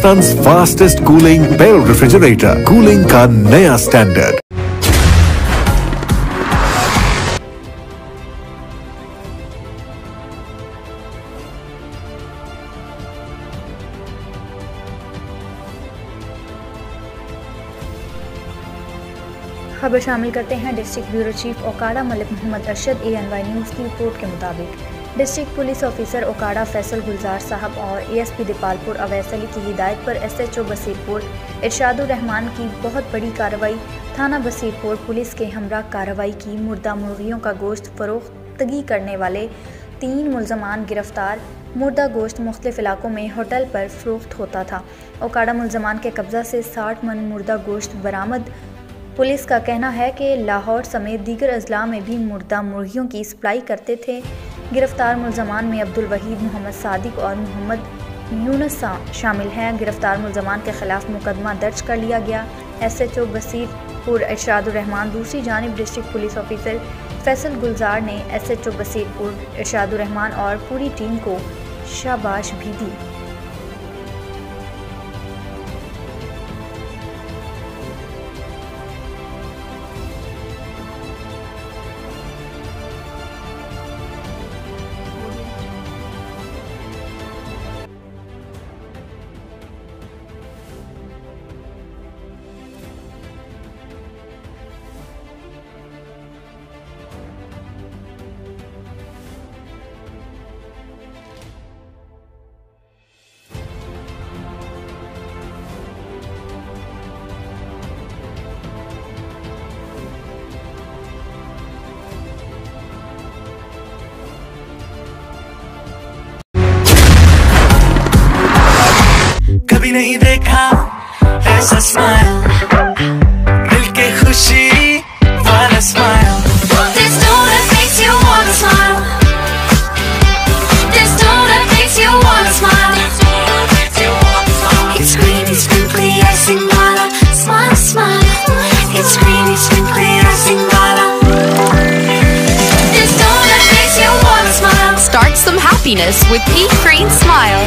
Hindustan fastest cooling barrel refrigerator, cooling का नया standard. खबर शामिल करते हैं district bureau chief Okara Malik Mohammad Arshad ANY news की रिपोर्ट के मुताबिक district police officer Okara Faisal Gulzar sahab और ASP दीपालपुर अवैस अली की हिदायत पर SHO बसीरपुर इरशादुर रहमान की बहुत बड़ी कार्रवाई थाना बसीरपुर पुलिस के हमरा कार्रवाई की। मुर्दा मुर्गियों का गोश्त फरोख्तगी करने वाले 3 मुल्ज़मान गिरफ्तार। मुर्दा गोश्त मुख्तलिफ इलाकों में होटल पर फरोख्त होता था। ओकाड़ा मुल्ज़मान के कब्ज़ा से 60 मन मुर्दा गोश्त बरामद। पुलिस का कहना है कि लाहौर समेत दीगर अजला में भी मुर्दा मुर्गियों की सप्लाई करते थे। गिरफ्तार मुल्ज़मान में अब्दुल वहीद, मोहम्मद सादिक और मोहम्मद यूनुस शामिल हैं। गिरफ्तार मुल्ज़मान के खिलाफ मुकदमा दर्ज कर लिया गया। SHO बसीरपुर इरशादुर रहमान दूसरी जानिब डिस्ट्रिक्ट पुलिस ऑफिसर फैसल गुलजार ने SHO बसीरपुर इरशादुर रहमान और पूरी टीम को शाबाश भी दी। कभी नहीं देखा ऐसा स्माइल, दिल के खुशी वाला smile. This tone that makes you wanna smile. This tone that makes you wanna smile. It's creamy, sprinkly, icing wala. Smile, smile. It's creamy, sprinkly, icing wala. This tone that makes you wanna smile. Start some happiness with Peak Green Smile.